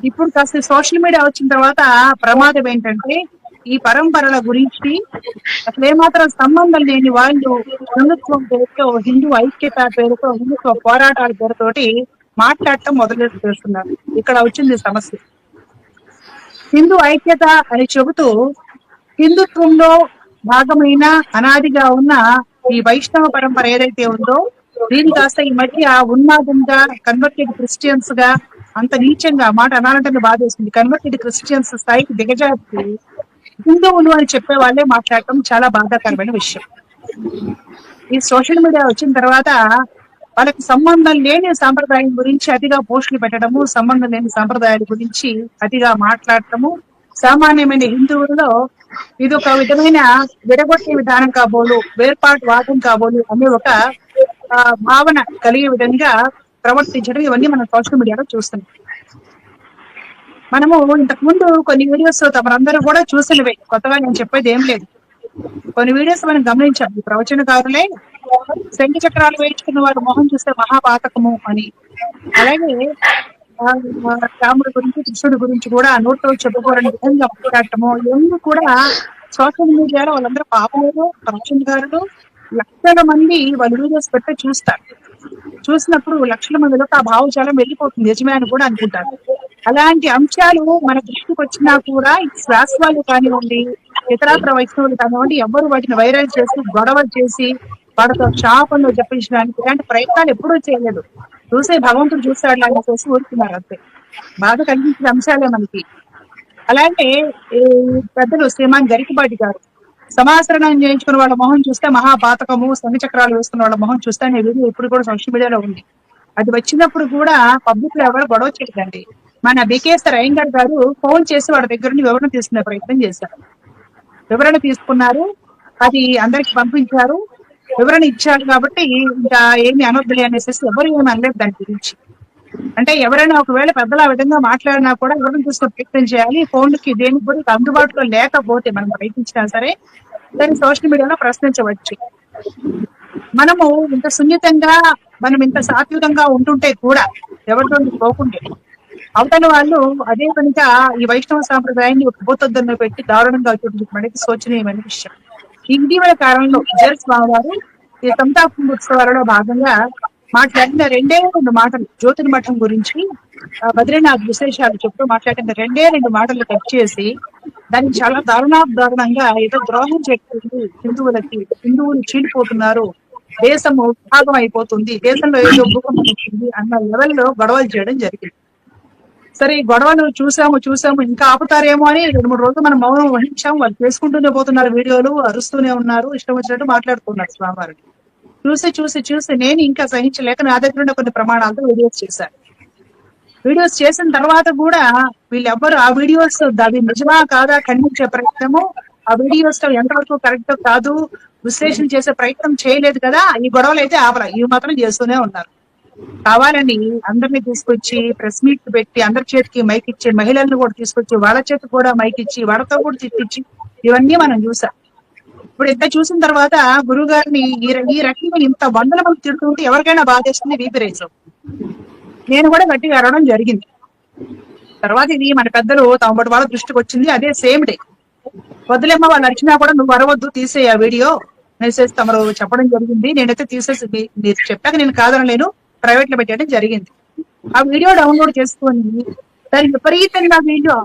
ఇప్పుడు కాస్త social media వచ్చిన తర్వాత ప్రమాదం ఏంటంటే ఈ పరంపరల గురించి అసలు ఏమాత్రం సంబంధం లేని వాళ్ళు హిందుత్వం పేరుతో, హిందూ ఐక్యత పేరుతో, హిందుత్వ పోరాటాల పేరుతోటి మాట్లాడటం మొదలు చేస్తున్నారు. ఇక్కడ వచ్చింది సమస్య. హిందూ ఐక్యత అని చెబుతూ హిందుత్వంలో భాగమైన అనాదిగా ఉన్న ఈ వైష్ణవ పరంపర ఏదైతే ఉందో దీని కాస్త ఈ మధ్య ఉన్మాదంగా కన్వర్టెడ్ క్రిస్టియన్స్ గా అంత నీచంగా మాట అనాలంటే బాధేస్తుంది. కన్వర్టెడ్ క్రిస్టియన్స్ స్థాయికి దిగజారి హిందువులు అని చెప్పే వాళ్ళే మాట్లాడటం చాలా బాధాకరమైన విషయం. ఈ సోషల్ మీడియా వచ్చిన తర్వాత వాళ్ళకి సంబంధం లేని సాంప్రదాయం గురించి అతిగా పోస్టులు పెట్టడము, సంబంధం లేని సాంప్రదాయాల గురించి అతిగా మాట్లాడటము, సామాన్యమైన హిందువులలో ఇది ఒక విధమైన విడగొట్టే విధానం కాబోలు, వేర్పాటు వాదం కాబోలు అనే ఒక భావన కలిగే విధంగా ప్రవర్తించడం ఇవన్నీ మనం సోషల్ మీడియాలో చూస్తున్నాం. మనము ఇంతకు ముందు కొన్ని వీడియోస్ తమరందరూ కూడా చూసినవే, కొత్తగా నేను చెప్పేది ఏం లేదు. కొన్ని వీడియోస్ మనం గమనించాం. ఈ ప్రవచనకారులే శంఖ చక్రాలు వేయించుకున్న వారు మొహం చూస్తే మహాపాతకము అని, అలాగే రాముడి గురించి కృష్ణుడి గురించి కూడా నోట్లో చెప్పుకోరని విధంగా మాట్లాడటము ఇవన్నీ కూడా సోషల్ మీడియాలో వాళ్ళందరూ పాపలు ప్రవచనకారులు లక్షల మంది వాళ్ళ వీడియోస్ పెట్టి చూస్తారు. చూసినప్పుడు లక్షల మందిలో ఆ భావజాలం వెళ్ళిపోతుంది, నిజమే అని కూడా అనుకుంటారు. అలాంటి అంశాలు మన దృష్టికి వచ్చినా కూడా శాస్త్రాలు కానివ్వండి, ఇతరాత్ర వైష్ణవులు కానివ్వండి, ఎవరు వాటిని వైరల్ చేసి గొడవలు చేసి వాటితో శాపంలో జపించడానికి ఇలాంటి ప్రయత్నాలు ఎప్పుడూ చేయలేదు. చూసే భగవంతుడు చూస్తాడు అని చేసి ఊరుకున్నారు అంతే. బాధ కలిగించిన అంశాలే మనకి. అలాగే పెద్దలు శ్రీమాన్ గరికపాటి గారు సమాచరణం చేయించుకున్న వాళ్ళ మొహం చూస్తే మహాపాతకము, శంఖ చక్రాలు వేసుకున్న వాళ్ళ మొహం చూస్తే అనే వీడియో ఇప్పుడు కూడా సోషల్ మీడియాలో ఉంది. అది వచ్చినప్పుడు కూడా పబ్లిక్ లో ఎవరు గొడవ చేయదండి. మన బికేఎస్ అయ్యంగార్ గారు ఫోన్ చేసి వాళ్ళ దగ్గర నుండి వివరణ తీసుకునే ప్రయత్నం చేశారు. వివరణ తీసుకున్నారు, అది అందరికి పంపించారు, వివరణ ఇచ్చారు. కాబట్టి ఇంకా ఏమి అనొద్దులే అనేసి ఎవరు ఏమి అనలేదు దాని గురించి. అంటే ఎవరైనా ఒకవేళ పెద్దలు ఆ విధంగా మాట్లాడినా కూడా వివరణ తీసుకుని ప్రయత్నం చేయాలి. ఫోన్కి దేనికి కూడా అందుబాటులో లేకపోతే మనం ప్రయత్నించినా సరే దాన్ని సోషల్ మీడియాలో ప్రశ్నించవచ్చు. మనము ఇంత సున్నితంగా, మనం ఇంత సాత్వికంగా ఉంటుంటే కూడా ఎవరితో పోకుంటే అవతల వాళ్ళు అదే కనుక ఈ వైష్ణవ సాంప్రదాయాన్ని ఒక భూతద్దంలో పెట్టి దారుణంగా చూపించడానికి శోచనీయమైన విషయం. ఇటీవల కాలంలో విజయ స్వామి వారు ఈ సంతాపం ఉత్సవాలలో భాగంగా మాట్లాడిన 2 మాటలు జ్యోతిని మఠం గురించి, బద్రీనాథ్ విశేషాలు చెప్తూ మాట్లాడిన 2 మాటలు కట్ చేసి దానికి చాలా దారుణంగా ఏదో ద్రోహం చేస్తుంది, హిందువులు చీలిపోతున్నారు, దేశము భాగం అయిపోతుంది, దేశంలో ఏదో భూకంపం వచ్చింది అన్న లెవెల్లో గొడవలు చేయడం జరిగింది. సరే ఈ గొడవలు చూసాము ఇంకా ఆపుతారేమో అని 2-3 రోజులు మనం మౌనం వహించాము. వాళ్ళు చేసుకుంటూనే పోతున్నారు, వీడియోలు అరుస్తూనే ఉన్నారు, ఇష్టం వచ్చినట్టు మాట్లాడుతున్నారు స్వామివారిని. చూసి నేను ఇంకా సహించలేక నా దగ్గర కొన్ని ప్రమాణాలతో వీడియోస్ చేసిన తర్వాత కూడా వీళ్ళెవ్వరు ఆ వీడియోస్ అవి నిజమా కాదా ఖండించే ప్రయత్నము, ఆ వీడియోస్ ఎంతవరకు కరెక్ట్ కాదు విశ్లేషణ చేసే ప్రయత్నం చేయలేదు కదా. ఈ గొడవలు అయితే ఆపల, ఇవి మాత్రం చేస్తూనే ఉన్నారు. కావాలని అందరినీ తీసుకొచ్చి ప్రెస్ మీట్ పెట్టి అందరి చేతికి మైక్ ఇచ్చి, మహిళలను కూడా తీసుకొచ్చి వాళ్ళ చేతికి కూడా మైక్ ఇచ్చి వాళ్ళతో కూడా తిట్టించి ఇవన్నీ మనం చూసాం. ఇప్పుడు ఇంత చూసిన తర్వాత గురువు గారిని ఈ రకంగా ఇంత 100 మంది తిడుతుంటే ఎవరికైనా బాధేస్తుంది, వీపిరేసు. నేను కూడా గట్టిగా అరవడం జరిగింది. తర్వాత ఇది మన పెద్దలు తమబడి వాళ్ళ దృష్టికి వచ్చింది. అదే సేమ్ డే వద్దులేమ్మ వాళ్ళు అరిచినా కూడా నువ్వు అరవద్దు, తీసే ఆ వీడియో మెసేజ్ తమరు చెప్పడం జరిగింది. నేనైతే తీసేసి మీరు చెప్పాక నేను కాదనలేను, ప్రైవేట్ లో పెట్టడం జరిగింది. ఆ వీడియో డౌన్లోడ్ చేసుకొని దానికి విపరీతంగా వీడియో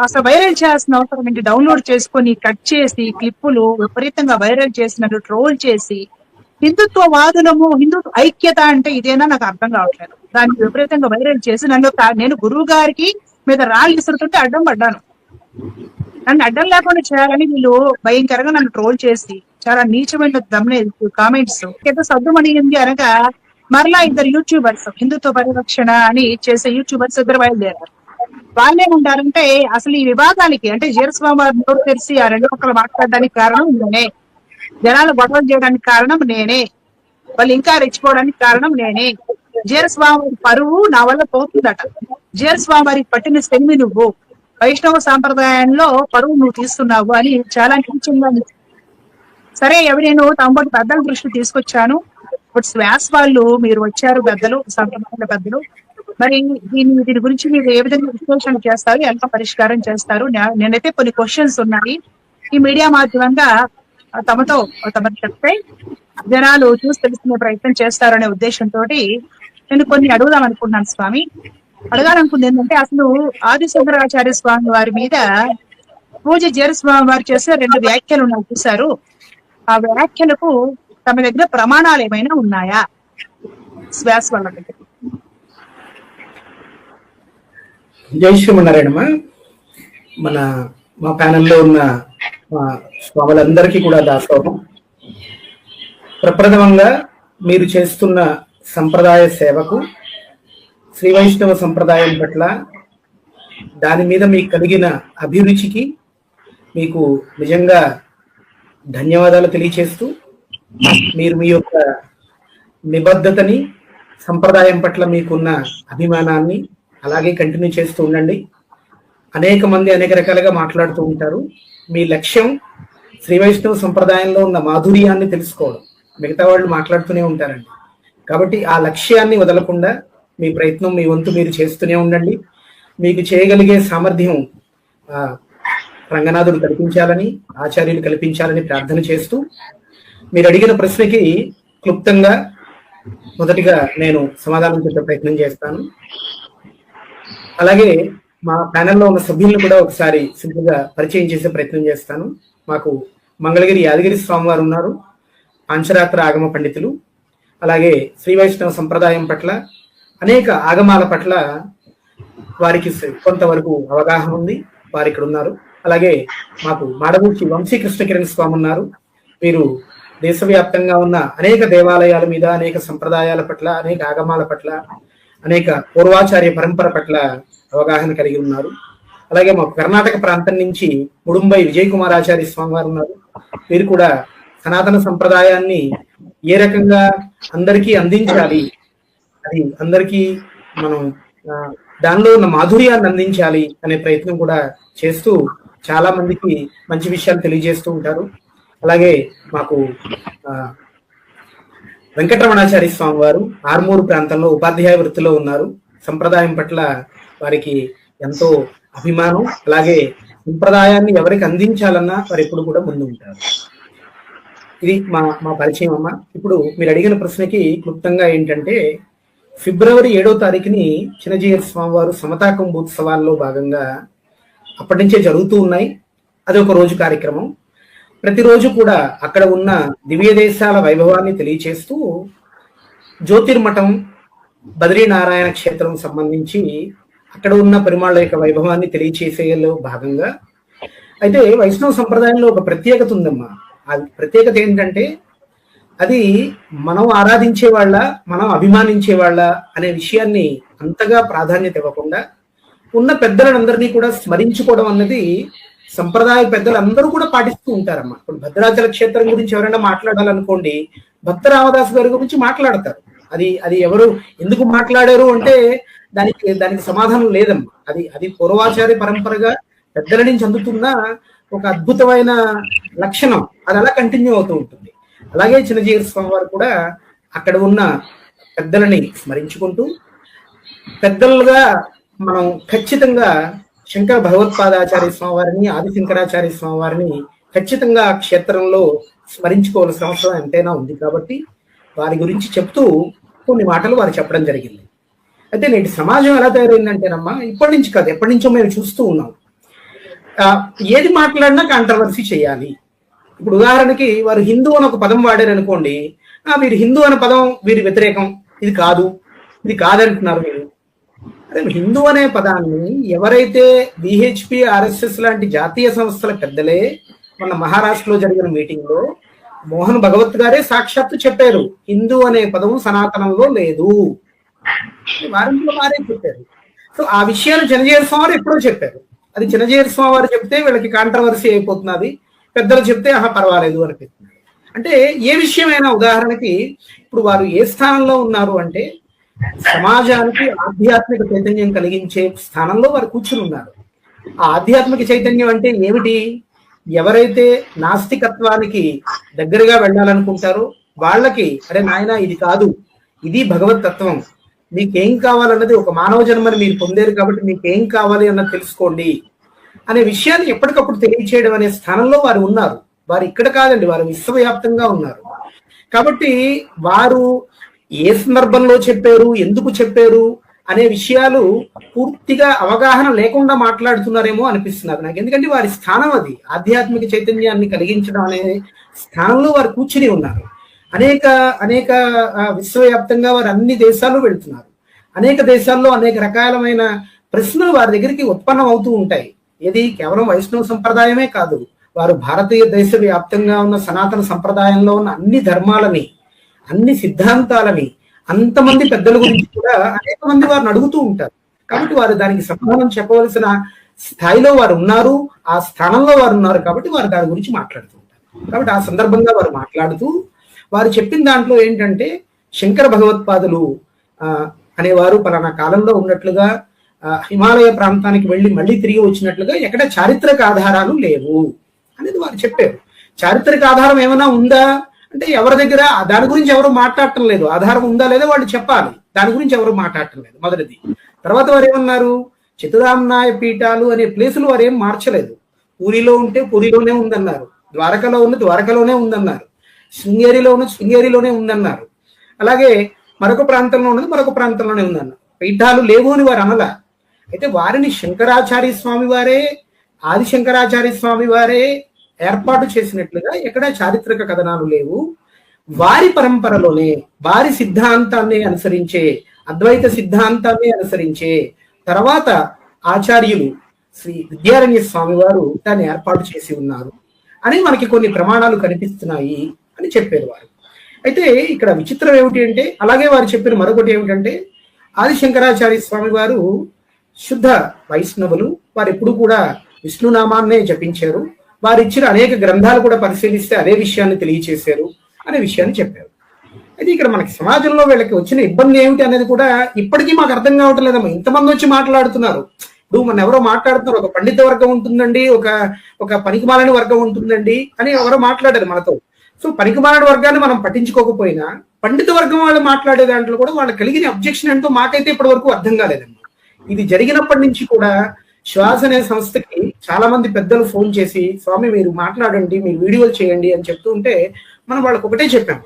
అసలు వైరల్ చేయాల్సిన అవసరం ఏంటి, డౌన్లోడ్ చేసుకొని కట్ చేసి క్లిప్పులు విపరీతంగా వైరల్ చేసినట్టు ట్రోల్ చేసి హిందుత్వ వాదులము, హిందుత్వ ఐక్యత అంటే ఇదేనా నాకు అర్థం కావట్లేదు. దానికి విపరీతంగా వైరల్ చేసి నేను గురువు గారికి మీద రాళ్ళు విసురుతుంటే అడ్డం పడ్డాను. నన్ను అడ్డం లేకుండా చేయాలని వీళ్ళు భయంకరంగా నన్ను ట్రోల్ చేసి చాలా నీచమైన కామెంట్స్ ఏదో సద్దుమణింది అనగా మరలా 2 యూట్యూబర్స్ హిందుత్వ పరిరక్షణ అని చేసే యూట్యూబర్స్ ఇద్దరు బయలుదేరారు. వాళ్ళేమంటారంటే అసలు ఈ వివాదానికి అంటే జీరస్వామి వారి నోరు తెరిచి ఆ 2 పక్కలు మాట్లాడడానికి కారణం నేనే, జనాలు గొడవలు చేయడానికి కారణం నేనే, వాళ్ళు ఇంకా రెచ్చిపోవడానికి కారణం నేనే, జీరస్వామి పరువు నా వల్ల పోతుందట, జీరస్వామి వారికి పట్టిన శని నువ్వు, వైష్ణవ సాంప్రదాయంలో పరువు నువ్వు తీస్తున్నావు అని చాలా నీచంగా. సరే నేను తమబడి పెద్దల దృష్టి తీసుకొచ్చాను. ఇప్పుడు శ్వాస వాళ్ళు మీరు వచ్చారు, పెద్దలు సంప్రదాయాల పెద్దలు, మరి దీని గురించి మీరు ఏ విధంగా విశ్లేషణ చేస్తారు, ఎంత పరిష్కారం చేస్తారు? నేనైతే కొన్ని క్వశ్చన్స్ ఉన్నాయి, ఈ మీడియా మాధ్యమంగా తమతో చెప్తే జనాలు చూసి తెలుసుకునే ప్రయత్నం చేస్తారనే ఉద్దేశంతో నేను కొన్ని అడుగుదాం అనుకున్నాను స్వామి. అడగాలనుకుంది ఏంటంటే, అసలు ఆదిశంకరాచార్య స్వామి వారి మీద పూజ జీర స్వామి వారు చేసిన 2 వ్యాఖ్యలు ఉన్నాయి చూశారు. ఆ వ్యాఖ్యలకు తమ దగ్గర ప్రమాణాలు ఏమైనా ఉన్నాయా? శ్వాస వల్ల దగ్గర. జై శ్రీమన్నారాయణమ్మ. మా ప్యానెల్లో ఉన్న మా స్వాములందరికీ కూడా దాసోహం. ప్రప్రథమంగా మీరు చేస్తున్న సంప్రదాయ సేవకు, శ్రీ వైష్ణవ సంప్రదాయం పట్ల దాని మీద మీకు కలిగిన అభిరుచికి మీకు నిజంగా ధన్యవాదాలు తెలియచేస్తూ, మీరు మీ యొక్క నిబద్ధతని, సంప్రదాయం పట్ల మీకున్న అభిమానాన్ని అలాగే కంటిన్యూ చేస్తూ ఉండండి. అనేక మంది అనేక రకాలుగా మాట్లాడుతూ ఉంటారు. మీ లక్ష్యం శ్రీ వైష్ణవ సంప్రదాయంలో ఉన్న మాధుర్యాన్ని తెలుసుకోవడం. మిగతా వాళ్ళు మాట్లాడుతూనే ఉంటారండి. కాబట్టి ఆ లక్ష్యాన్ని వదలకుండా మీ ప్రయత్నం, మీ వంతు మీరు చేస్తూనే ఉండండి. మీకు చేయగలిగే సామర్థ్యం రంగనాథుడు కల్పించాలని, ఆచార్యులు కల్పించాలని ప్రార్థన చేస్తూ, మీరు అడిగిన ప్రశ్నకి క్లుప్తంగా మొదటిగా నేను సమాధానం చెప్పే ప్రయత్నం చేస్తాను. అలాగే మా ప్యానెల్లో ఉన్న సభ్యులను కూడా ఒకసారి సింపుల్ గా పరిచయం చేసే ప్రయత్నం చేస్తాను. మాకు మంగళగిరి యాదగిరి స్వామివారు ఉన్నారు, పాంచరాత్ర ఆగమ పండితులు. అలాగే శ్రీ వైష్ణవ సంప్రదాయం పట్ల, అనేక ఆగమాల పట్ల వారికి కొంతవరకు అవగాహన ఉంది, వారు ఇక్కడ ఉన్నారు. అలాగే మాకు మాడబూచి వంశీకృష్ణ కిరణ్ స్వామి ఉన్నారు. వీరు దేశవ్యాప్తంగా ఉన్న అనేక దేవాలయాల మీద, అనేక సంప్రదాయాల పట్ల, అనేక ఆగమాల పట్ల, అనేక పూర్వాచార్య పరంపర పట్ల అవగాహన కలిగి ఉన్నారు. అలాగే మాకు కర్ణాటక ప్రాంతం నుంచి ముడుంబై విజయ్ కుమార్ ఆచార్య స్వామి వారు ఉన్నారు. వీరు కూడా సనాతన సంప్రదాయాన్ని ఏ రకంగా అందరికీ అందించాలి, అది అందరికీ మనం దానిలో ఉన్న మాధుర్యాన్ని అందించాలి అనే ప్రయత్నం కూడా చేస్తూ చాలా మందికి మంచి విషయాలు తెలియజేస్తూ ఉంటారు. అలాగే మాకు వెంకటరమణాచార్య స్వామి వారు ఆర్మూరు ప్రాంతంలో ఉపాధ్యాయ వృత్తిలో ఉన్నారు. సంప్రదాయం పట్ల వారికి ఎంతో అభిమానం. అలాగే సంప్రదాయాన్ని ఎవరికి అందించాలన్నా వారు ఎప్పుడు కూడా ముందు ఉంటారు. ఇది మా పరిచయం అమ్మ. ఇప్పుడు మీరు అడిగిన ప్రశ్నకి క్లుప్తంగా ఏంటంటే, ఫిబ్రవరి 7వ తారీఖుని చిన్నజీయర్ స్వామి వారు సమతా కుంభోత్సవాల్లో భాగంగా అప్పటి నుంచే జరుగుతూ ఉన్నాయి. అది ఒక రోజు కార్యక్రమం. ప్రతిరోజు కూడా అక్కడ ఉన్న దివ్య దేశాల వైభవాన్ని తెలియచేస్తూ జ్యోతిర్మఠం, బద్రీనారాయణ క్షేత్రం సంబంధించి అక్కడ ఉన్న పరిమాళ్ళ యొక్క వైభవాన్ని తెలియచేసేలో భాగంగా, అయితే వైష్ణవ సంప్రదాయంలో ఒక ప్రత్యేకత ఉందమ్మా. ఆ ప్రత్యేకత ఏంటంటే, అది మనం ఆరాధించే వాళ్ళ, మనం అభిమానించే వాళ్ళ అనే విషయాన్ని అంతగా ప్రాధాన్యత ఇవ్వకుండా ఉన్న పెద్దలందరినీ కూడా స్మరించుకోవడం అన్నది సంప్రదాయ పెద్దలు అందరూ కూడా పాటిస్తూ ఉంటారమ్మా. ఇప్పుడు భద్రాచల క్షేత్రం గురించి ఎవరైనా మాట్లాడాలనుకోండి, భక్త రామదాసు గారి గురించి మాట్లాడతారు. అది ఎవరు ఎందుకు మాట్లాడారు అంటే దానికి సమాధానం లేదమ్మా. అది పూర్వాచార్య పరంపరగా పెద్దల నుంచి అందుతున్న ఒక అద్భుతమైన లక్షణం. అది అలా కంటిన్యూ అవుతూ ఉంటుంది. అలాగే చిన్నజీయర్ స్వామి వారు కూడా అక్కడ ఉన్న పెద్దలని స్మరించుకుంటూ, పెద్దలుగా మనం ఖచ్చితంగా శంకర భగవత్పాదాచార్య స్వామి వారిని, ఆదిశంకరాచార్య స్వామి వారిని ఖచ్చితంగా క్షేత్రంలో స్మరించుకోవాల్సిన అవసరం ఎంతైనా ఉంది. కాబట్టి వారి గురించి చెప్తూ కొన్ని మాటలు వారు చెప్పడం జరిగింది. అయితే నేటి సమాజం ఎలా తయారైందంటేనమ్మా, ఇప్పటి నుంచి కాదు, ఎప్పటి నుంచో మేము చూస్తూ ఉన్నాం. ఏది మాట్లాడినా కాంట్రవర్సీ చేయాలి. ఇప్పుడు ఉదాహరణకి వారు హిందూ అని ఒక పదం వాడారు అనుకోండి, వీరు హిందూ అనే పదం వీరి వ్యతిరేకం, ఇది కాదంటున్నారు మీరు. అదే హిందూ అనే పదాన్ని ఎవరైతే బిహెచ్పి, ఆర్ఎస్ఎస్ లాంటి జాతీయ సంస్థల పెద్దలే మన మహారాష్ట్రలో జరిగిన మీటింగ్ లో మోహన్ భగవత్ గారే సాక్షాత్తు చెప్పారు, హిందూ అనే పదం సనాతనంలో లేదు. వారంలో వారే చెప్పారు. సో ఆ విషయాలు చిన్నజీయర్ స్వామి వారు ఎప్పుడో చెప్పారు. అది చిన్నజీయర్ స్వామి వారు చెప్తే వీళ్ళకి కాంట్రవర్సీ అయిపోతున్నది, పెద్దలు చెప్తే పర్వాలేదు అనిపిస్తుంది. అంటే ఏ విషయమైనా, ఉదాహరణకి ఇప్పుడు వారు ఏ స్థానంలో ఉన్నారు అంటే, సమాజానికి ఆధ్యాత్మిక చైతన్యం కలిగించే స్థానంలో వారు కూర్చుని ఉన్నారు. ఆ ఆధ్యాత్మిక చైతన్యం అంటే ఏమిటి? ఎవరైతే నాస్తికత్వానికి దగ్గరగా వెళ్ళాలనుకుంటారో వాళ్ళకి, అరే నాయన ఇది కాదు, ఇది భగవత్ తత్వం, మీకేం కావాలన్నది, ఒక మానవ జన్మని మీరు పొందారు కాబట్టి మీకేం కావాలి అన్నది తెలుసుకోండి అనే విషయాన్ని ఎప్పటికప్పుడు తెలియచేయడం అనే స్థానంలో వారు ఉన్నారు. వారు ఇక్కడ కాదండి, వారు విశ్వవ్యాప్తంగా ఉన్నారు. కాబట్టి వారు ఏ సందర్భంలో చెప్పారు, ఎందుకు చెప్పారు అనే విషయాలు పూర్తిగా అవగాహన లేకుండా మాట్లాడుతున్నారేమో అనిపిస్తున్నారు నాకు. ఎందుకంటే వారి స్థానం అది, ఆధ్యాత్మిక చైతన్యాన్ని కలిగించడం అనే స్థానంలో వారు కూర్చుని ఉన్నారు. అనేక అనేక విశ్వవ్యాప్తంగా వారు అన్ని దేశాలు వెళ్తున్నారు. అనేక దేశాల్లో అనేక రకాలమైన ప్రశ్నలు వారి దగ్గరికి ఉత్పన్నం అవుతూ ఉంటాయి. ఇది కేవలం వైష్ణవ సంప్రదాయమే కాదు, వారు భారతీయ దేశ వ్యాప్తంగా ఉన్న సనాతన సంప్రదాయంలో ఉన్న అన్ని ధర్మాలని, అన్ని సిద్ధాంతాలని, అంతమంది పెద్దల గురించి కూడా అనేక మంది వారిని అడుగుతూ ఉంటారు. కాబట్టి వారు దానికి సమాధానం చెప్పవలసిన స్థాయిలో వారు ఉన్నారు, ఆ స్థానంలో వారు ఉన్నారు. కాబట్టి వారు దాని గురించి మాట్లాడుతూ ఉంటారు. కాబట్టి ఆ సందర్భంగా వారు మాట్లాడుతూ వారు చెప్పిన దాంట్లో ఏంటంటే, శంకర భగవత్పాదులు అనేవారు పలానా కాలంలో ఉన్నట్లుగా, హిమాలయ ప్రాంతానికి వెళ్ళి మళ్ళీ తిరిగి వచ్చినట్లుగా ఎక్కడ చారిత్రక ఆధారాలు లేవు అనేది వారు చెప్పారు. చారిత్రక ఆధారం ఏమైనా ఉందా అంటే ఎవరి దగ్గర దాని గురించి ఎవరు మాట్లాడటం లేదు. ఆధారం ఉందా లేదా వాళ్ళు చెప్పాలి, దాని గురించి ఎవరు మాట్లాడటం లేదు మొదటిది. తర్వాత వారు ఏమన్నారు, చతురామ్నాయ పీఠాలు అనే ప్లేసులు వారు ఏం మార్చలేదు. పూరిలో ఉంటే పూరిలోనే ఉందన్నారు, ద్వారకలో ఉన్న ద్వారకలోనే ఉందన్నారు, శృంగేరిలో ఉన్న శృంగేరిలోనే ఉందన్నారు, అలాగే మరొక ప్రాంతంలో ఉన్నది మరొక ప్రాంతంలోనే ఉందన్నారు. పీఠాలు లేవు అని వారు అనలా. అయితే వారిని శంకరాచార్య స్వామి వారే, ఆది శంకరాచార్య స్వామి వారే ఏర్పాటు చేసినట్లుగా ఎక్కడ చారిత్రక కథనాలు లేవు. వారి పరంపరలోనే వారి సిద్ధాంతాన్ని అనుసరించే, అద్వైత సిద్ధాంతాన్ని అనుసరించే తర్వాత ఆచార్యులు శ్రీ విద్యారణ్య స్వామి వారు దాన్ని ఏర్పాటు చేసి ఉన్నారు అని మనకి కొన్ని ప్రమాణాలు కనిపిస్తున్నాయి అని చెప్పారు వారు. అయితే ఇక్కడ విచిత్రం ఏమిటి అంటే, అలాగే వారు చెప్పిన మరొకటి ఏమిటంటే, ఆది శంకరాచార్య స్వామి వారు శుద్ధ వైష్ణవులు, వారు ఎప్పుడు కూడా విష్ణునామాన్నే జపించారు, వారు ఇచ్చిన అనేక గ్రంథాలు కూడా పరిశీలిస్తే అదే విషయాన్ని తెలియచేశారు అనే విషయాన్ని చెప్పారు. అయితే ఇక్కడ మనకి సమాజంలో వీళ్ళకి వచ్చిన ఇబ్బంది ఏమిటి అనేది కూడా ఇప్పటికీ మాకు అర్థం కావటం లేదమ్మా. ఇంతమంది వచ్చి మాట్లాడుతున్నారు. ఇప్పుడు మన ఎవరో మాట్లాడుతున్నారు, ఒక పండిత వర్గం ఉంటుందండి, ఒక పనికిమాలని వర్గం ఉంటుందండి అని ఎవరో మాట్లాడారు మనతో. సో పనికిమాలని వర్గాన్ని మనం పట్టించుకోకపోయినా పండిత వర్గం వాళ్ళు మాట్లాడే దాంట్లో కూడా వాళ్ళకి కలిగిన అబ్జెక్షన్ ఏంటో మాకైతే ఇప్పటి వరకు అర్థం కాలేదండి. ఇది జరిగినప్పటి నుంచి కూడా శ్వాస అనే సంస్థకి చాలా మంది పెద్దలు ఫోన్ చేసి, స్వామి మీరు మాట్లాడండి, మీరు వీడియోలు చేయండి అని చెప్తూ ఉంటే మనం వాళ్ళకి ఒకటే చెప్పాం,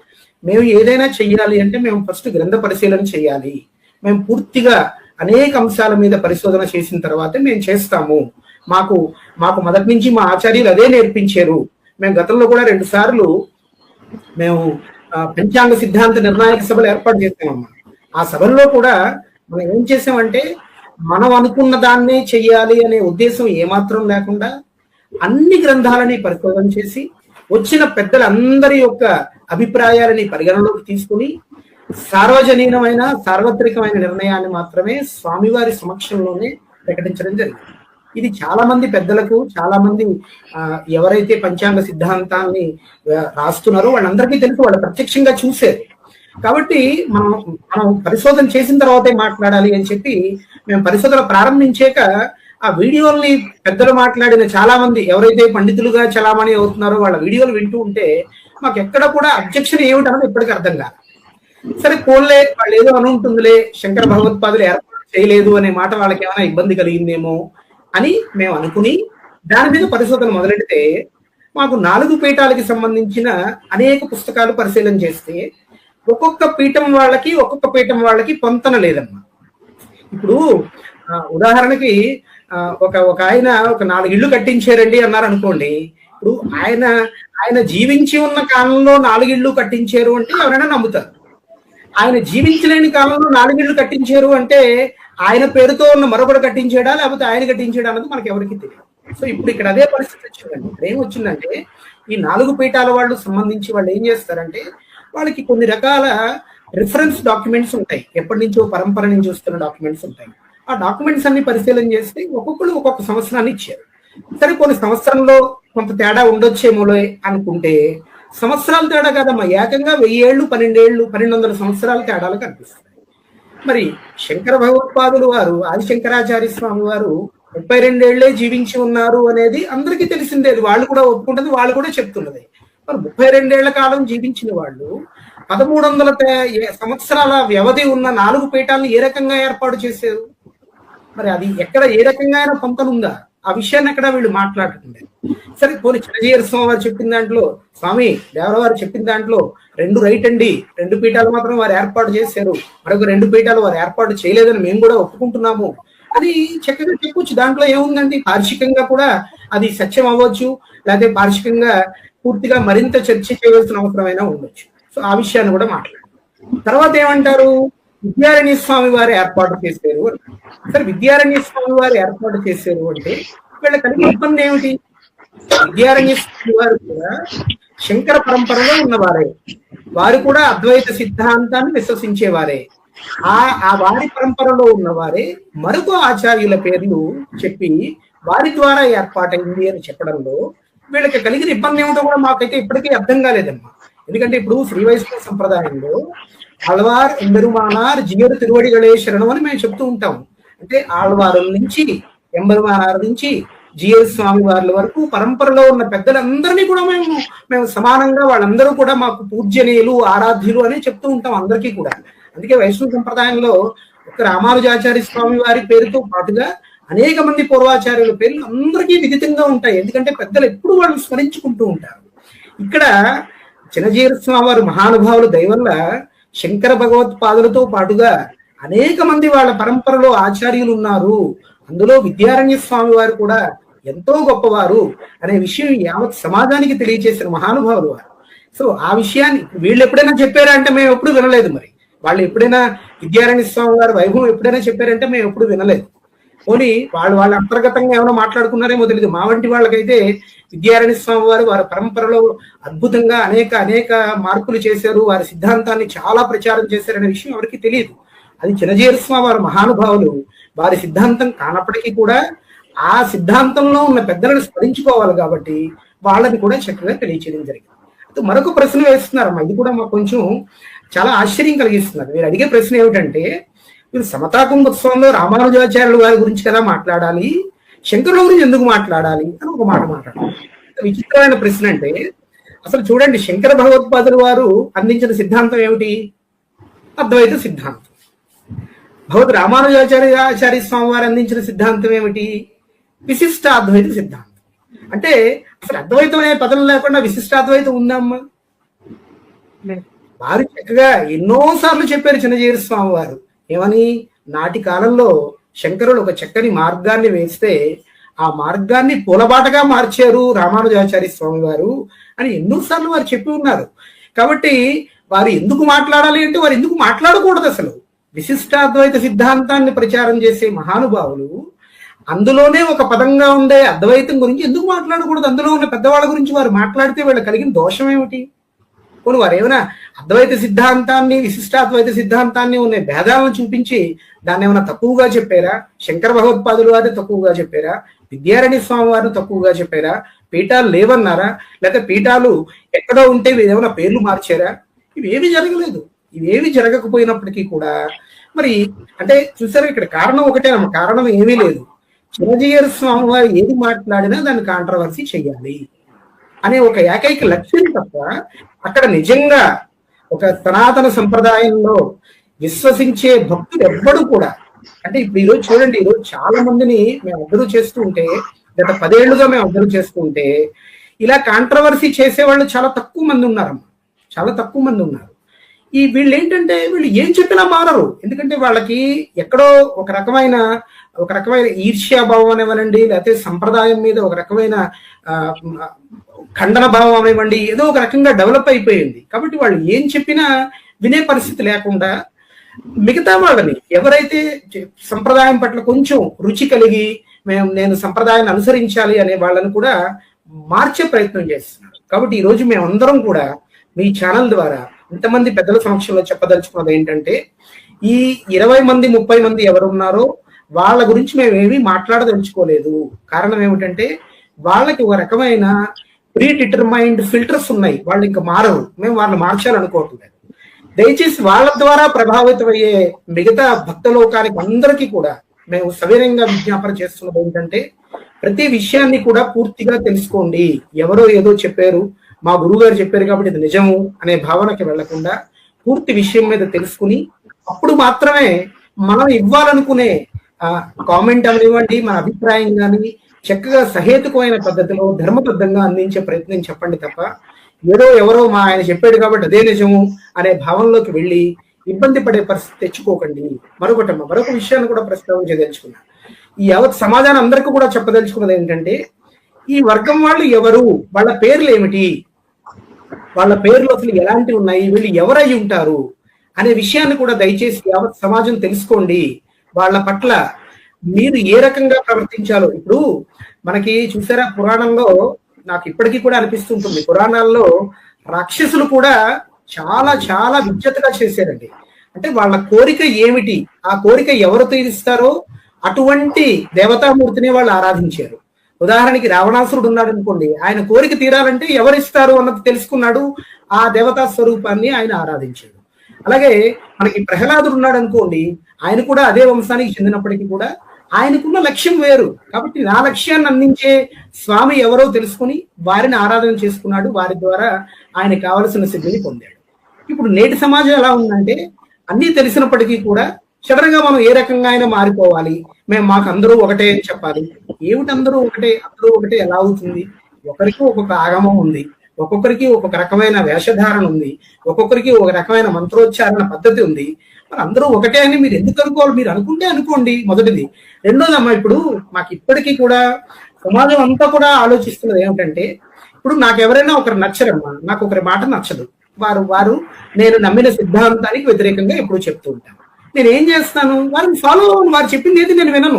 మేము ఏదైనా చెయ్యాలి అంటే మేము ఫస్ట్ గ్రంథ పరిశీలన చేయాలి, మేము పూర్తిగా అనేక అంశాల మీద పరిశోధన చేసిన తర్వాతే మేము చేస్తాము. మాకు మొదటి నుంచి మా ఆచార్యులు అదే నేర్పించారు. మేము గతంలో కూడా 2 సార్లు మేము పంచాంగ సిద్ధాంత నిర్ణాయక సభలు ఏర్పాటు చేసామమ్మా. ఆ సభల్లో కూడా మనం ఏం చేసామంటే, మనం అనుకున్న దాన్నే చెయ్యాలి అనే ఉద్దేశం ఏమాత్రం లేకుండా అన్ని గ్రంథాలని పరిశోధన చేసి వచ్చిన పెద్దలందరి యొక్క అభిప్రాయాలని పరిగణలోకి తీసుకుని సార్వజనీనమైన సార్వత్రికమైన నిర్ణయాన్ని మాత్రమే స్వామివారి సమక్షంలోనే ప్రకటించడం జరిగింది. ఇది చాలా మంది పెద్దలకు, చాలా మంది ఎవరైతే పంచాంగ సిద్ధాంతాన్ని రాస్తున్నారో వాళ్ళందరికీ తెలుసు, వాళ్ళు ప్రత్యక్షంగా చూశారు. కాబట్టి మనం పరిశోధన చేసిన తర్వాతే మాట్లాడాలి అని చెప్పి మేము పరిశోధన ప్రారంభించాక ఆ వీడియోల్ని పెద్దలు మాట్లాడిన చాలా మంది ఎవరైతే పండితులుగా చలామణి అవుతున్నారో వాళ్ళ వీడియోలు వింటూ ఉంటే మాకు ఎక్కడ కూడా అబ్జెక్షన్ ఏమిటన్నది ఇప్పటికీ అర్థం కాదు. సరే పోన్లే, వాళ్ళు ఏదో అని ఉంటుందిలే, శంకర భగవత్పాదులు ఏర్పాటు చేయలేదు అనే మాట వాళ్ళకి ఏమైనా ఇబ్బంది కలిగిందేమో అని మేము అనుకుని దాని మీద పరిశోధన మొదలెడితే మాకు 4 పీఠాలకి సంబంధించిన అనేక పుస్తకాలు పరిశీలన చేస్తే ఒక్కొక్క పీఠం వాళ్ళకి పొంతన లేదమ్మా. ఇప్పుడు ఉదాహరణకి ఒక ఆయన ఒక 4 ఇళ్ళు కట్టించారండి అన్నారు అనుకోండి. ఇప్పుడు ఆయన జీవించి ఉన్న కాలంలో 4 ఇళ్ళు కట్టించారు అంటే ఎవరైనా నమ్ముతారు. ఆయన జీవించలేని కాలంలో 4 ఇళ్ళు కట్టించారు అంటే ఆయన పేరుతో ఉన్న మరొకటి కట్టించాడా లేకపోతే ఆయన కట్టించాడా అన్నది మనకి ఎవరికి తెలియదు. సో ఇప్పుడు ఇక్కడ అదే పరిస్థితి వచ్చిందండి. ఇక్కడ ఏమొచ్చిందంటే, ఈ 4 పీఠాల వాళ్ళు సంబంధించి వాళ్ళు ఏం చేస్తారంటే, వాళ్ళకి కొన్ని రకాల రిఫరెన్స్ డాక్యుమెంట్స్ ఉంటాయి, ఎప్పటి నుంచో పరంపర నుంచి వస్తున్న డాక్యుమెంట్స్ ఉంటాయి. ఆ డాక్యుమెంట్స్ అన్ని పరిశీలన చేస్తే ఒక్కొక్కరు ఒక్కొక్క సంవత్సరాన్ని ఇచ్చారు. సరే కొన్ని సంవత్సరంలో కొంత తేడా ఉండొచ్చేమోలో అనుకుంటే సంవత్సరాల తేడా కాదమ్మా, ఏకంగా 1000 ఏళ్ళు 12 ఏళ్ళు 1200 సంవత్సరాల తేడాలు కనిపిస్తాయి. మరి శంకర భగవత్పాదులు వారు, ఆది శంకరాచార్య స్వామి వారు 32 ఏళ్లే జీవించి ఉన్నారు అనేది అందరికీ తెలిసిందే. వాళ్ళు కూడా ఒప్పుకుంటుంది, వాళ్ళు కూడా చెప్తున్నది. మరి 32 ఏళ్ల కాలం జీవించిన వాళ్ళు 1300 సంవత్సరాల వ్యవధి ఉన్న 4 పీఠాలను ఏ రకంగా ఏర్పాటు చేశారు? మరి అది ఎక్కడ ఏ రకంగా అయినా పొంతనుందా? ఆ విషయాన్ని ఎక్కడ వీళ్ళు మాట్లాడుతుంది. సరే పోనీ చిన్నజీయర్ స్వామి వారు చెప్పిన దాంట్లో, స్వామి దేవరవారు చెప్పిన దాంట్లో 2 రైట్ అండి, 2 పీఠాలు మాత్రం వారు ఏర్పాటు చేశారు, మరొక 2 పీఠాలు వారు ఏర్పాటు చేయలేదని మేము కూడా ఒప్పుకుంటున్నాము, అది చక్కగా చెప్పొచ్చు. దాంట్లో ఏముందండి? పార్షికంగా కూడా అది సత్యం అవ్వచ్చు, లేకపోతే పార్షికంగా పూర్తిగా మరింత చర్చ చేయవలసిన అవసరమైనా ఉండొచ్చు. సో ఆ విషయాన్ని కూడా మాట్లాడారు. తర్వాత ఏమంటారు? విద్యారణ్య స్వామి వారు ఏర్పాటు చేశారు అని. సరే విద్యారణ్య స్వామి వారు ఏర్పాటు చేశారు అంటే వీళ్ళ కలిగే ఇబ్బంది ఏమిటి? విద్యారణ్య స్వామి వారు కూడా శంకర పరంపరలో ఉన్నవారే, వారు కూడా అద్వైత సిద్ధాంతాన్ని విశ్వసించేవారే. ఆ వారి పరంపరలో ఉన్నవారే మరొక ఆచార్యుల పేర్లు చెప్పి వారి ద్వారా ఏర్పాటైంది అని చెప్పడంలో వీళ్ళకి కలిగిన ఇబ్బంది ఏమిటో కూడా మాకైతే ఇప్పటికీ అర్థం కాలేదమ్మా. ఎందుకంటే ఇప్పుడు శ్రీ వైష్ణవ సంప్రదాయంలో ఆళ్వార్ ఎంబెరుమానార్ జియరు తిరువడిగళే శరణం అని మేము చెప్తూ ఉంటాము. అంటే ఆళ్వారుల నుంచి ఎంబెరుమానార్ నుంచి జియర్ స్వామి వార్ల వరకు పరంపరలో ఉన్న పెద్దలందరినీ కూడా మేము సమానంగా వాళ్ళందరూ కూడా మాకు పూజ్యనీయులు, ఆరాధ్యులు అని చెప్తూ ఉంటాం అందరికీ కూడా. అందుకే వైష్ణవ సంప్రదాయంలో ఒక రామానుజాచార్య స్వామి వారి పేరుతో పాటుగా అనేక మంది పూర్వాచార్యుల పేర్లు అందరికీ విదితంగా ఉంటాయి. ఎందుకంటే పెద్దలు ఎప్పుడు వాళ్ళు స్మరించుకుంటూ ఉంటారు. ఇక్కడ చిన్నజీయర్ స్వామి వారు మహానుభావులు దయవల్ల శంకర భగవత్పాదులతో పాటుగా అనేక మంది వాళ్ళ పరంపరలో ఆచార్యులు ఉన్నారు. అందులో విద్యారణ్య స్వామి వారు కూడా ఎంతో గొప్పవారు అనే విషయం యావత్ సమాజానికి తెలియజేసిన మహానుభావులు వారు. సో ఆ విషయాన్ని వీళ్ళు ఎప్పుడైనా చెప్పారా అంటే మేము ఎప్పుడు వినలేదు. మరి వాళ్ళు ఎప్పుడైనా విద్యారణ్య స్వామి వారి వైభవం ఎప్పుడైనా చెప్పారంటే మేము ఎప్పుడు వినలేదు. పోనీ వాళ్ళ అంతర్గతంగా ఏమైనా మాట్లాడుకున్నారేమో తెలియదు. మా వంటి వాళ్ళకైతే విద్యారణ్య స్వామి వారు వారి పరంపరలో అద్భుతంగా అనేక మార్పులు చేశారు, వారి సిద్ధాంతాన్ని చాలా ప్రచారం చేశారనే విషయం ఎవరికి తెలియదు. అది చిన్నజీయర్ స్వామి వారి మహానుభావులు వారి సిద్ధాంతం కానప్పటికీ కూడా ఆ సిద్ధాంతంలో ఉన్న పెద్దలను స్మరించుకోవాలి కాబట్టి వాళ్ళని కూడా చక్కగా తెలియచేయడం జరిగింది. మరొక ప్రశ్న వేస్తున్నారమ్మా, ఇది కూడా మాకు కొంచెం చాలా ఆశ్చర్యం కలిగిస్తున్నారు. మీరు అడిగే ప్రశ్న ఏమిటంటే, మీరు సమతా కుంభోత్సవంలో రామానుజాచార్యుల వారి గురించి కదా మాట్లాడాలి, శంకరుల గురించి ఎందుకు మాట్లాడాలి అని ఒక మాట మాట్లాడాలి. విచిత్రమైన ప్రశ్న అంటే, అసలు చూడండి, శంకర భగవత్పాదులు వారు అందించిన సిద్ధాంతం ఏమిటి? అద్వైత సిద్ధాంతం. భగవద్ రామానుజాచార్య స్వామి వారు అందించిన సిద్ధాంతం ఏమిటి? విశిష్ట అద్వైత సిద్ధాంతం. అంటే అసలు అద్వైతం అనే పదం లేకుండా విశిష్టాద్వైతం ఉందమ్మా? వారు చక్కగా ఎన్నోసార్లు చెప్పారు చిన్నజీయర్ స్వామి వారు. ఏమని? నాటి కాలంలో శంకరులు ఒక చక్కని మార్గాన్ని వేస్తే ఆ మార్గాన్ని పూలబాటగా మార్చారు రామానుజాచార్య స్వామి వారు అని ఎన్నోసార్లు వారు చెప్పి ఉన్నారు. కాబట్టి వారు ఎందుకు మాట్లాడాలి అంటే, వారు ఎందుకు మాట్లాడకూడదు? అసలు విశిష్టాద్వైత సిద్ధాంతాన్ని ప్రచారం చేసే మహానుభావులు అందులోనే ఒక పదంగా ఉండే అద్వైతం గురించి ఎందుకు మాట్లాడకూడదు? అందులో ఉన్న పెద్దవాళ్ళ గురించి వారు మాట్లాడితే వీళ్ళకి కలిగిన దోషం ఏమిటి? కొన్ని వారు ఏమైనా అద్వైత సిద్ధాంతాన్ని విశిష్టాద్వైత సిద్ధాంతాన్ని ఉన్న భేదాలను చూపించి దాన్ని ఏమైనా తక్కువగా చెప్పారా? శంకర భగవత్పాదులు వారిని తక్కువగా చెప్పారా? విద్యారణ్య స్వామి వారిని తక్కువగా చెప్పారా? పీఠాలు లేవన్నారా? లేకపోతే పీఠాలు ఎక్కడో ఉంటే ఏమైనా పేర్లు మార్చారా? ఇవేమీ జరగలేదు. ఇవేమి జరగకపోయినప్పటికీ కూడా మరి అంటే చూసారా, ఇక్కడ కారణం ఒకటేనమ్మా, కారణం ఏమీ లేదు. చిన్నజీయర్ స్వామి వారు ఏది మాట్లాడినా దాన్ని కాంట్రవర్సీ చెయ్యాలి అనే ఒక ఏకైక లక్ష్యం తప్ప అక్కడ నిజంగా ఒక సనాతన సంప్రదాయంలో విశ్వసించే భక్తులు ఎవ్వడు కూడా, అంటే ఇప్పుడు ఈరోజు చూడండి, ఈరోజు చాలా మందిని మేము అబ్జర్వ్ చేస్తూ ఉంటే, గత 10 ఏళ్లుగా మేము అబ్జర్వ్ చేస్తూ ఉంటే, ఇలా కాంట్రవర్సీ చేసేవాళ్ళు చాలా తక్కువ మంది ఉన్నారమ్మా, చాలా తక్కువ మంది ఉన్నారు. వీళ్ళు ఏంటంటే వీళ్ళు ఏం చెప్పినా మారరు. ఎందుకంటే వాళ్ళకి ఎక్కడో ఒక రకమైన ఈర్ష్యాభావం అనేవనండి, లేకపోతే సంప్రదాయం మీద ఒక రకమైన ఖండన భావం అనేవ్వండి, ఏదో ఒక రకంగా డెవలప్ అయిపోయింది. కాబట్టి వాళ్ళు ఏం చెప్పినా వినే పరిస్థితి లేకుండా మిగతా వాళ్ళని, ఎవరైతే సంప్రదాయం పట్ల కొంచెం రుచి కలిగి నేను సంప్రదాయాన్ని అనుసరించాలి అనే వాళ్ళని కూడా మార్చే ప్రయత్నం చేస్తున్నారు. కాబట్టి ఈ రోజు మేమందరం కూడా మీ ఛానల్ ద్వారా ఇంతమంది పెద్దల సమక్షంలో చెప్పదలుచుకున్నది ఏంటంటే, ఈ 20 మంది 30 మంది ఎవరున్నారో వాళ్ళ గురించి మేము ఏమీ మాట్లాడదలుచుకోలేదు. కారణం ఏమిటంటే, వాళ్ళకి ఒక రకమైన ప్రీ డిటర్మైన్డ్ ఫిల్టర్స్ ఉన్నాయి, వాళ్ళు ఇంకా మారరు. మేము వాళ్ళని మార్చాలనుకోవట్లేదు. దయచేసి వాళ్ళ ద్వారా ప్రభావితం అయ్యే మిగతా భక్తలోకానికి అందరికీ కూడా మేము సవినయంగా విజ్ఞాపన చేస్తున్నది ఏంటంటే, ప్రతి విషయాన్ని కూడా పూర్తిగా తెలుసుకోండి. ఎవరో ఏదో చెప్పారు, మా గురువు గారు చెప్పారు కాబట్టి ఇది నిజము అనే భావనకి వెళ్లకుండా పూర్తి విషయం మీద తెలుసుకుని అప్పుడు మాత్రమే మనం ఇవ్వాలనుకునే కామెంట్ అవనివ్వండి, మన అభిప్రాయం కానీ చక్కగా సహేతుకమైన పద్ధతిలో ధర్మబద్ధంగా అందించే ప్రయత్నం చెప్పండి తప్ప ఏదో ఎవరో ఆయన చెప్పాడు కాబట్టి అదే నిజము అనే భావంలోకి వెళ్ళి ఇబ్బంది పడే పరిస్థితి తెచ్చుకోకండి. మరొక విషయాన్ని కూడా ప్రస్తావించదలుచుకున్నా. ఈ యావత్ సమాజాన్ని అందరికీ కూడా చెప్పదలుచుకున్నది ఏంటంటే, ఈ వర్గం వాళ్ళు ఎవరు, వాళ్ళ పేర్లు ఏమిటి, వాళ్ళ పేర్లు అసలు ఎలాంటివి ఉన్నాయి, వీళ్ళు ఎవరై ఉంటారు అనే విషయాన్ని కూడా దయచేసి యావత్ సమాజం తెలుసుకోండి. వాళ్ళ పట్ల మీరు ఏ రకంగా ప్రవర్తించాలో. ఇప్పుడు మనకి చూసారా, పురాణంలో నాకు ఇప్పటికీ కూడా అనిపిస్తుంటుంది, పురాణాల్లో రాక్షసులు కూడా చాలా చాలా విద్యతగా చేశారండి. అంటే వాళ్ళ కోరిక ఏమిటి, ఆ కోరిక ఎవరు తీరుస్తారో అటువంటి దేవతామూర్తిని వాళ్ళు ఆరాధించారు. ఉదాహరణకి రావణాసురుడు ఉన్నాడు అనుకోండి, ఆయన కోరిక తీరాలంటే ఎవరిస్తారు అన్నది తెలుసుకున్నాడు, ఆ దేవతా స్వరూపాన్ని ఆయన ఆరాధించాడు. అలాగే మనకి ప్రహ్లాదుడు ఉన్నాడు అనుకోండి, ఆయన కూడా అదే వంశానికి చెందినప్పటికీ కూడా ఆయనకున్న లక్ష్యం వేరు. కాబట్టి నా లక్ష్యాన్ని అందించే స్వామి ఎవరో తెలుసుకుని వారిని ఆరాధన చేసుకున్నాడు, వారి ద్వారా ఆయన కావలసిన సిద్ధిని పొందాడు. ఇప్పుడు నేటి సమాజం ఎలా ఉందంటే, అన్నీ తెలిసినప్పటికీ కూడా సడన్ గా మనం ఏ రకంగా అయినా మారిపోవాలి, మాకు అందరూ ఒకటే అని చెప్పాలి. ఏమిటి అందరూ ఒకటే ఎలా అవుతుంది? ఒకరికి ఒక్కొక్క ఆగమం ఉంది, ఒక్కొక్కరికి ఒక్కొక్క రకమైన వేషధారణ ఉంది, ఒక్కొక్కరికి ఒక రకమైన మంత్రోచ్చారణ పద్ధతి ఉంది. మరి అందరూ ఒకటే అని మీరు ఎందుకు అనుకోవాలి? మీరు అనుకుంటే అనుకోండి, మొదటిది. రెండోదమ్మా, ఇప్పుడు మాకు ఇప్పటికీ కూడా సమాజం అంతా కూడా ఆలోచిస్తున్నది ఏమిటంటే, ఇప్పుడు నాకు ఎవరైనా ఒకరు నచ్చరమ్మా, నాకు ఒకరి మాట నచ్చదు, వారు నేను నమ్మిన సిద్ధాంతానికి వ్యతిరేకంగా ఎప్పుడు చెప్తూ ఉంటాను. నేను ఏం చేస్తాను? వారిని ఫాలో అవ్వను, వారు చెప్పింది ఏది నేను వినను.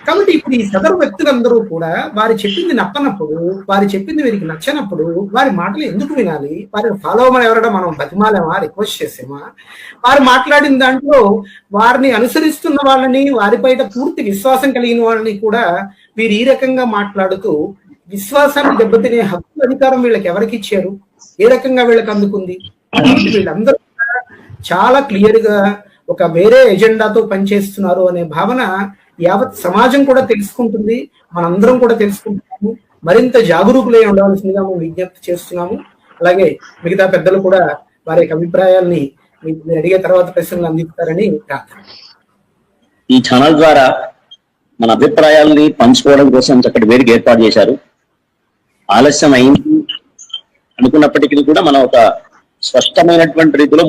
కాబట్టి ఇప్పుడు ఈ సదరు వ్యక్తులందరూ కూడా వారు చెప్పింది నప్పనప్పుడు, వారు చెప్పింది వీరికి నచ్చనప్పుడు వారి మాటలు ఎందుకు వినాలి? వారిని ఫాలో అవ్వమని ఎవరైనా మనం బతిమాలేమా, రిక్వెస్ట్ చేసామా? వారు మాట్లాడిన దాంట్లో వారిని అనుసరిస్తున్న వాళ్ళని, వారిపైన పూర్తి విశ్వాసం కలిగిన వాళ్ళని కూడా వీరు ఈ రకంగా మాట్లాడుతూ విశ్వాసాన్ని దెబ్బతినే హక్కు, అధికారం వీళ్ళకి ఎవరికి ఇచ్చారు? ఏ రకంగా వీళ్ళకి అందుకుంది? వీళ్ళందరూ చాలా క్లియర్ గా ఒక వేరే ఎజెండాతో పనిచేస్తున్నారు అనే భావన యావత్ సమాజం కూడా తెలుసుకుంటుంది, మనందరం కూడా తెలుసుకుంటున్నాము. మరింత జాగరూకులై ఉండాల్సిందిగా మేము విజ్ఞప్తి చేస్తున్నాము. అలాగే మిగతా పెద్దలు కూడా వారి యొక్క అభిప్రాయాల్ని మీరు అడిగే తర్వాత ప్రశ్నలు అందిస్తారని ప్రార్థన. ఈ ఛానల్ ద్వారా మన అభిప్రాయాల్ని పంచుకోవడం కోసం చక్కటి వేదిక ఏర్పాటు చేశారు. ఆలస్యం అయింది అనుకున్నప్పటికీ కూడా మనం ఒక స్పష్టమైనటువంటి రీతిలో